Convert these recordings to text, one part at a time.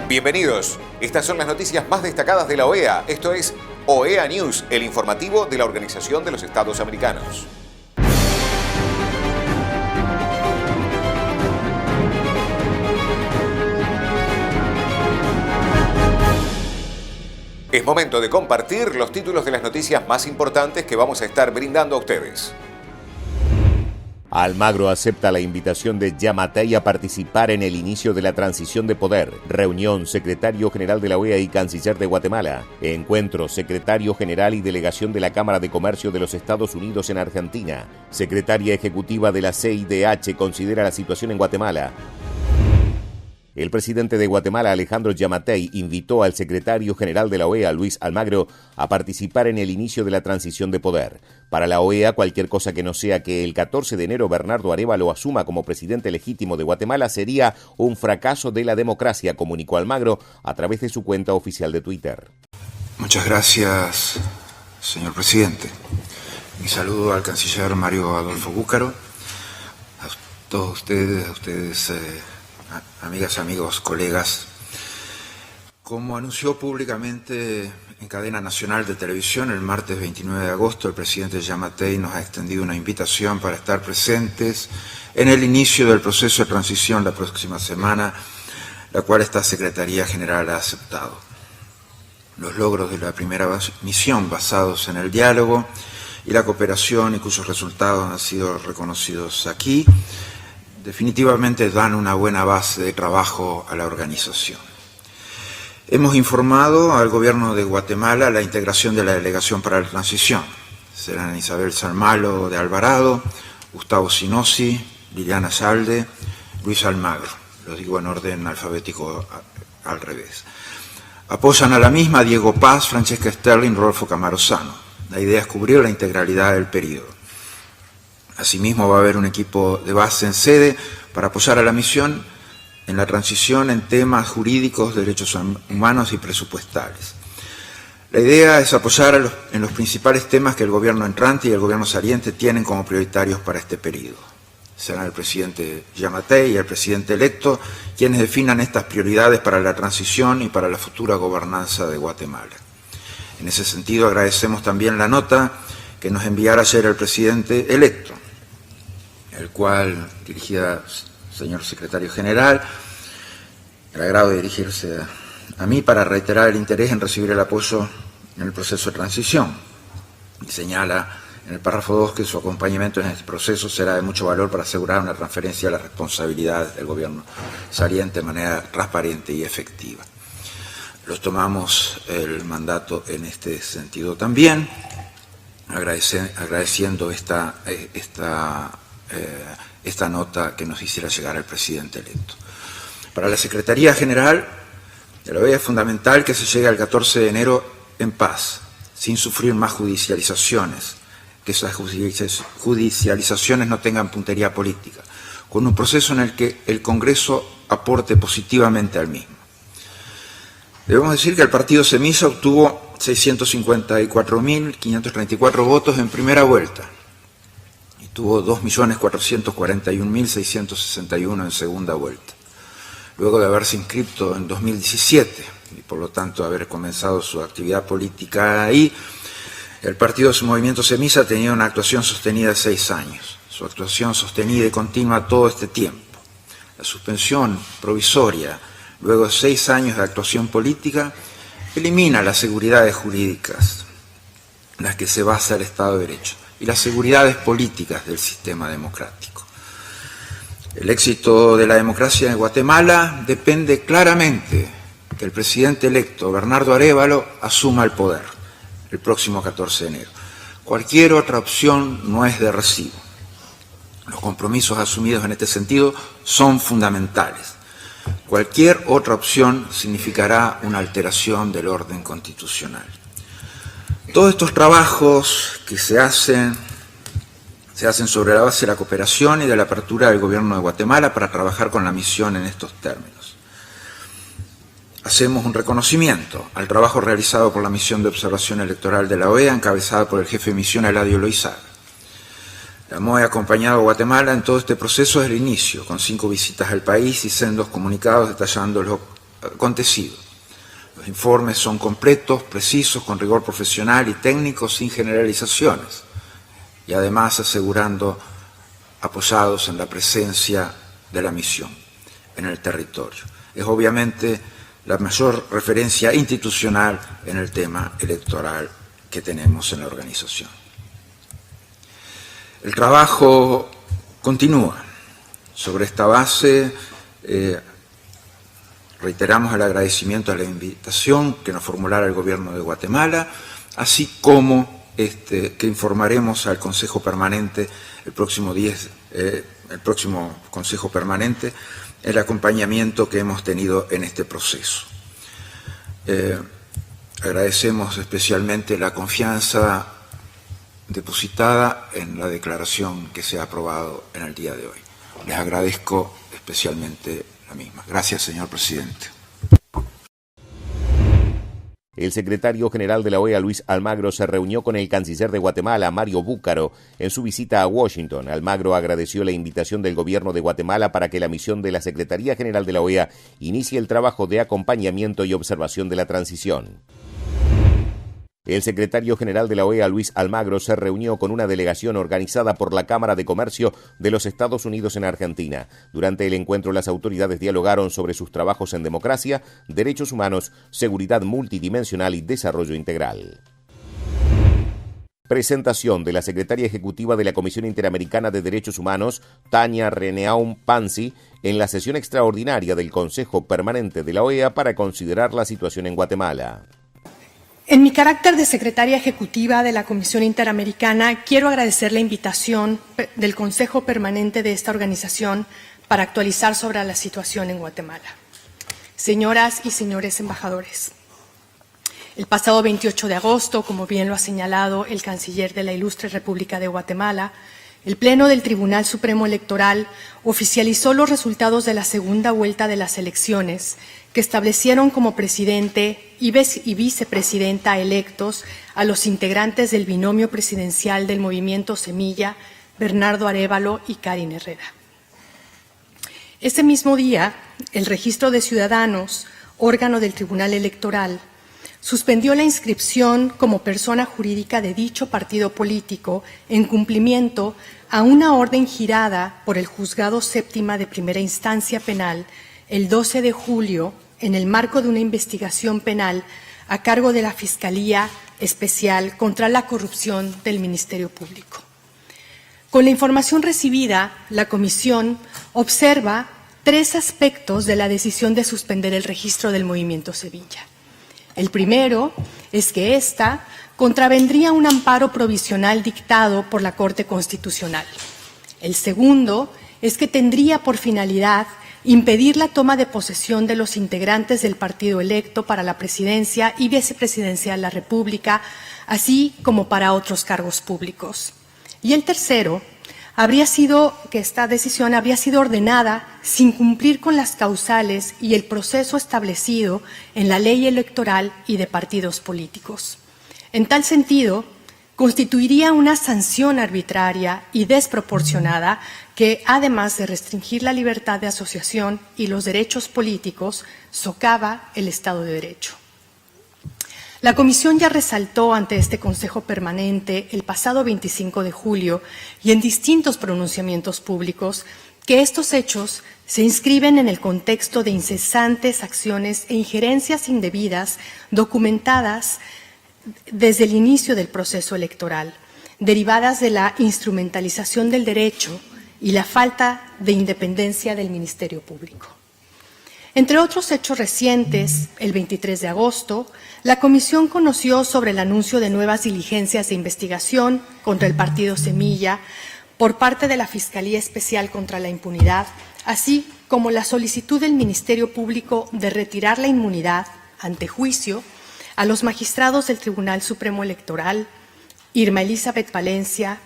Bienvenidos. Estas son las noticias más destacadas de la OEA. Esto es OEA News, el informativo de la Organización de los Estados Americanos. Es momento de compartir los títulos de las noticias más importantes que vamos a estar brindando a ustedes. Almagro acepta la invitación de Giammattei a participar en el inicio de la transición de poder. Reunión, secretario general de la OEA y canciller de Guatemala. Encuentro, secretario general y delegación de la Cámara de Comercio de los Estados Unidos en Argentina. Secretaria ejecutiva de la CIDH considera la situación en Guatemala. El presidente de Guatemala, Alejandro Giammattei, invitó al secretario general de la OEA, Luis Almagro, a participar en el inicio de la transición de poder. Para la OEA, cualquier cosa que no sea que el 14 de enero Bernardo Arévalo asuma como presidente legítimo de Guatemala sería un fracaso de la democracia, comunicó Almagro a través de su cuenta oficial de Twitter. Muchas gracias, señor presidente. Mi saludo al canciller Mario Adolfo Búcaro, a todos ustedes, amigas, amigos, colegas. Como anunció públicamente en cadena nacional de televisión el martes 29 de agosto, el presidente Giammattei nos ha extendido una invitación para estar presentes en el inicio del proceso de transición la próxima semana, la cual esta Secretaría General ha aceptado. Los logros de la primera misión basados en el diálogo y la cooperación y cuyos resultados han sido reconocidos aquí, definitivamente dan una buena base de trabajo a la organización. Hemos informado al Gobierno de Guatemala la integración de la Delegación para la Transición. Serán Isabel Sarmalo de Alvarado, Gustavo Sinosi, Liliana Salde, Luis Almagro. Lo digo en orden alfabético al revés. Apoyan a la misma Diego Paz, Francesca Sterling, Rodolfo Camarosano. La idea es cubrir la integralidad del periodo. Asimismo, va a haber un equipo de base en sede para apoyar a la misión en la transición en temas jurídicos, derechos humanos y presupuestales. La idea es apoyar en los principales temas que el gobierno entrante y el gobierno saliente tienen como prioritarios para este periodo. Serán el presidente Giammattei y el presidente electo quienes definan estas prioridades para la transición y para la futura gobernanza de Guatemala. En ese sentido, agradecemos también la nota que nos enviara ayer el presidente electo, el cual, dirigida al señor secretario general, el agrado de dirigirse a mí para reiterar el interés en recibir el apoyo en el proceso de transición. Y señala en el párrafo 2 que su acompañamiento en este proceso será de mucho valor para asegurar una transferencia de la responsabilidad del gobierno saliente de manera transparente y efectiva. Los tomamos el mandato en este sentido también, agradeciendo esta nota que nos hiciera llegar el presidente electo. Para la Secretaría General de la OEA es fundamental que se llegue al 14 de enero en paz, sin sufrir más judicializaciones, que esas judicializaciones no tengan puntería política, con un proceso en el que el Congreso aporte positivamente al mismo. Debemos decir que el partido Semisa obtuvo 654.534 votos en primera vuelta, tuvo 2.441.661 en segunda vuelta. Luego de haberse inscrito en 2017 y por lo tanto haber comenzado su actividad política ahí, el partido Movimiento Semisa ha tenido una actuación sostenida de 6 años. Su actuación sostenida y continua todo este tiempo. La suspensión provisoria, luego de 6 años de actuación política, elimina las seguridades jurídicas en las que se basa el Estado de Derecho y las seguridades políticas del sistema democrático. El éxito de la democracia en Guatemala depende claramente que el presidente electo, Bernardo Arévalo, asuma el poder el próximo 14 de enero. Cualquier otra opción no es de recibo. Los compromisos asumidos en este sentido son fundamentales. Cualquier otra opción significará una alteración del orden constitucional. Todos estos trabajos que se hacen sobre la base de la cooperación y de la apertura del Gobierno de Guatemala para trabajar con la misión en estos términos. Hacemos un reconocimiento al trabajo realizado por la misión de observación electoral de la OEA, encabezada por el jefe de misión Eladio Loizaga. La MOE ha acompañado a Guatemala en todo este proceso desde el inicio, con 5 visitas al país y sendos comunicados detallando los acontecido. Los informes son completos, precisos, con rigor profesional y técnico, sin generalizaciones, y además apoyados en la presencia de la misión en el territorio. Es obviamente la mayor referencia institucional en el tema electoral que tenemos en la organización. El trabajo continúa. Sobre esta base, reiteramos el agradecimiento a la invitación que nos formulara el Gobierno de Guatemala, así como que informaremos al Consejo Permanente el próximo Consejo Permanente el acompañamiento que hemos tenido en este proceso. Agradecemos especialmente la confianza depositada en la declaración que se ha aprobado en el día de hoy. Les agradezco especialmente la misma. Gracias, señor presidente. El secretario general de la OEA, Luis Almagro, se reunió con el canciller de Guatemala, Mario Búcaro, en su visita a Washington. Almagro agradeció la invitación del gobierno de Guatemala para que la misión de la Secretaría General de la OEA inicie el trabajo de acompañamiento y observación de la transición. El secretario general de la OEA, Luis Almagro, se reunió con una delegación organizada por la Cámara de Comercio de los Estados Unidos en Argentina. Durante el encuentro, las autoridades dialogaron sobre sus trabajos en democracia, derechos humanos, seguridad multidimensional y desarrollo integral. Presentación de la secretaria ejecutiva de la Comisión Interamericana de Derechos Humanos, Tania Reneaum Pansi, en la sesión extraordinaria del Consejo Permanente de la OEA para considerar la situación en Guatemala. En mi carácter de secretaria ejecutiva de la Comisión Interamericana, quiero agradecer la invitación del Consejo Permanente de esta organización para actualizar sobre la situación en Guatemala. Señoras y señores embajadores, el pasado 28 de agosto, como bien lo ha señalado el canciller de la Ilustre República de Guatemala, el Pleno del Tribunal Supremo Electoral oficializó los resultados de la segunda vuelta de las elecciones que establecieron como presidente y vicepresidenta electos a los integrantes del binomio presidencial del Movimiento Semilla, Bernardo Arévalo y Karin Herrera. Ese mismo día, el Registro de Ciudadanos, órgano del Tribunal Electoral, suspendió la inscripción como persona jurídica de dicho partido político en cumplimiento a una orden girada por el Juzgado Séptima de Primera Instancia Penal el 12 de julio en el marco de una investigación penal a cargo de la Fiscalía Especial contra la Corrupción del Ministerio Público. Con la información recibida, la Comisión observa 3 aspectos de la decisión de suspender el registro del Movimiento Semilla. El primero es que ésta contravendría un amparo provisional dictado por la Corte Constitucional. El segundo es que tendría por finalidad impedir la toma de posesión de los integrantes del partido electo para la presidencia y vicepresidencia de la República, así como para otros cargos públicos. Y el tercero que esta decisión habría sido ordenada sin cumplir con las causales y el proceso establecido en la ley electoral y de partidos políticos. En tal sentido, constituiría una sanción arbitraria y desproporcionada que, además de restringir la libertad de asociación y los derechos políticos, socava el Estado de Derecho. La Comisión ya resaltó ante este Consejo Permanente el pasado 25 de julio y en distintos pronunciamientos públicos que estos hechos se inscriben en el contexto de incesantes acciones e injerencias indebidas documentadas desde el inicio del proceso electoral, derivadas de la instrumentalización del derecho y la falta de independencia del Ministerio Público. Entre otros hechos recientes, el 23 de agosto, la Comisión conoció sobre el anuncio de nuevas diligencias de investigación contra el partido Semilla por parte de la Fiscalía Especial contra la Impunidad, así como la solicitud del Ministerio Público de retirar la inmunidad ante juicio a los magistrados del Tribunal Supremo Electoral, Irma Elizabeth Palencia,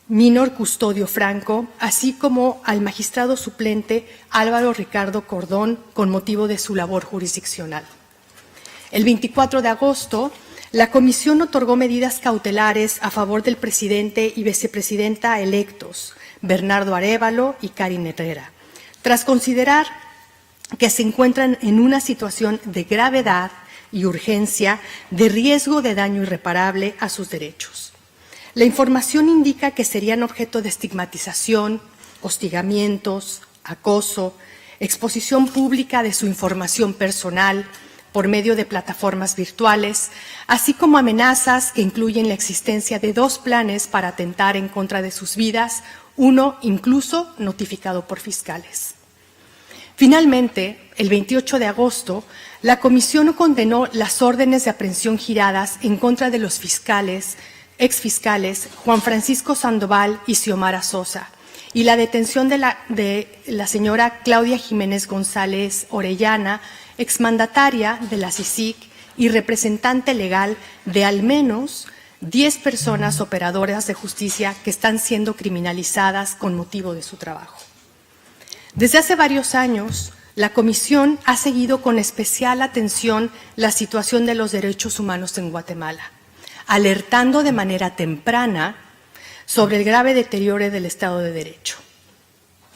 Minor Custodio Franco, así como al magistrado suplente Álvaro Ricardo Cordón con motivo de su labor jurisdiccional. El 24 de agosto, la Comisión otorgó medidas cautelares a favor del presidente y vicepresidenta electos, Bernardo Arévalo y Karin Herrera, tras considerar que se encuentran en una situación de gravedad y urgencia de riesgo de daño irreparable a sus derechos. La información indica que serían objeto de estigmatización, hostigamientos, acoso, exposición pública de su información personal por medio de plataformas virtuales, así como amenazas que incluyen la existencia de 2 planes para atentar en contra de sus vidas, uno incluso notificado por fiscales. Finalmente, el 28 de agosto, la Comisión condenó las órdenes de aprehensión giradas en contra de los exfiscales Juan Francisco Sandoval y Xiomara Sosa, y la detención de la señora Claudia Jiménez González Orellana, exmandataria de la CICIG y representante legal de al menos 10 personas operadoras de justicia que están siendo criminalizadas con motivo de su trabajo. Desde hace varios años, la Comisión ha seguido con especial atención la situación de los derechos humanos en Guatemala, alertando de manera temprana sobre el grave deterioro del Estado de Derecho.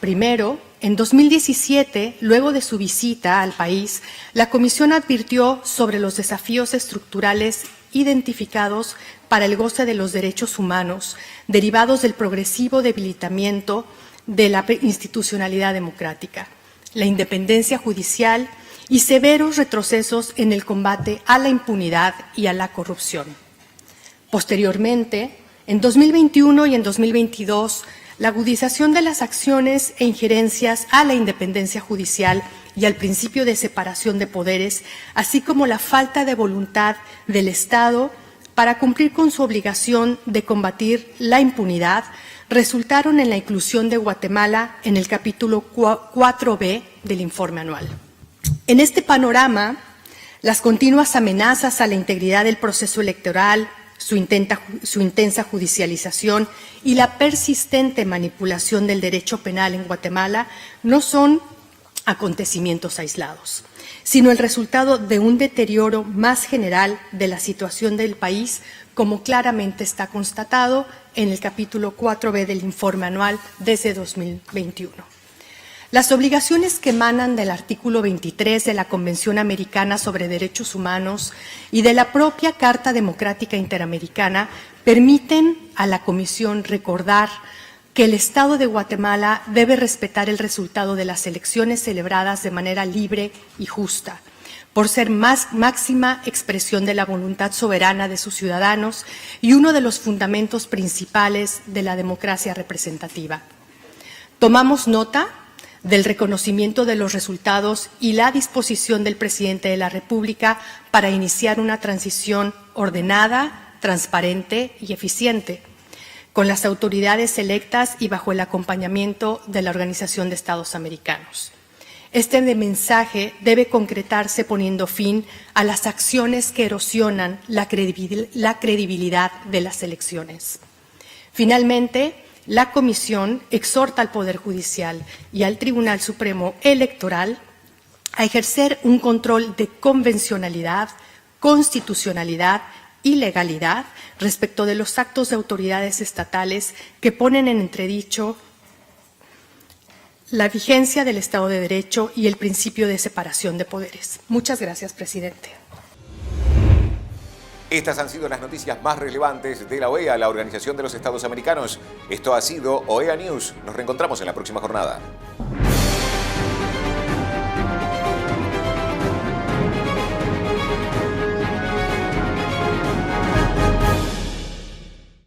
Primero, en 2017, luego de su visita al país, la Comisión advirtió sobre los desafíos estructurales identificados para el goce de los derechos humanos derivados del progresivo debilitamiento de la institucionalidad democrática, la independencia judicial y severos retrocesos en el combate a la impunidad y a la corrupción. Posteriormente, en 2021 y en 2022, la agudización de las acciones e injerencias a la independencia judicial y al principio de separación de poderes, así como la falta de voluntad del Estado para cumplir con su obligación de combatir la impunidad, resultaron en la inclusión de Guatemala en el capítulo 4B del informe anual. En este panorama, las continuas amenazas a la integridad del proceso electoral, su intensa judicialización y la persistente manipulación del derecho penal en Guatemala no son acontecimientos aislados, sino el resultado de un deterioro más general de la situación del país, como claramente está constatado en el capítulo 4B del informe anual desde 2021. Las obligaciones que emanan del artículo 23 de la Convención Americana sobre Derechos Humanos y de la propia Carta Democrática Interamericana permiten a la Comisión recordar que el Estado de Guatemala debe respetar el resultado de las elecciones celebradas de manera libre y justa, por ser máxima expresión de la voluntad soberana de sus ciudadanos y uno de los fundamentos principales de la democracia representativa. Tomamos nota del reconocimiento de los resultados y la disposición del presidente de la República para iniciar una transición ordenada, transparente y eficiente, con las autoridades electas y bajo el acompañamiento de la Organización de Estados Americanos. Este mensaje debe concretarse poniendo fin a las acciones que erosionan la credibilidad de las elecciones. Finalmente, la Comisión exhorta al Poder Judicial y al Tribunal Supremo Electoral a ejercer un control de convencionalidad, constitucionalidad y legalidad respecto de los actos de autoridades estatales que ponen en entredicho la vigencia del Estado de Derecho y el principio de separación de poderes. Muchas gracias, presidente. Estas han sido las noticias más relevantes de la OEA, la Organización de los Estados Americanos. Esto ha sido OEA News. Nos reencontramos en la próxima jornada.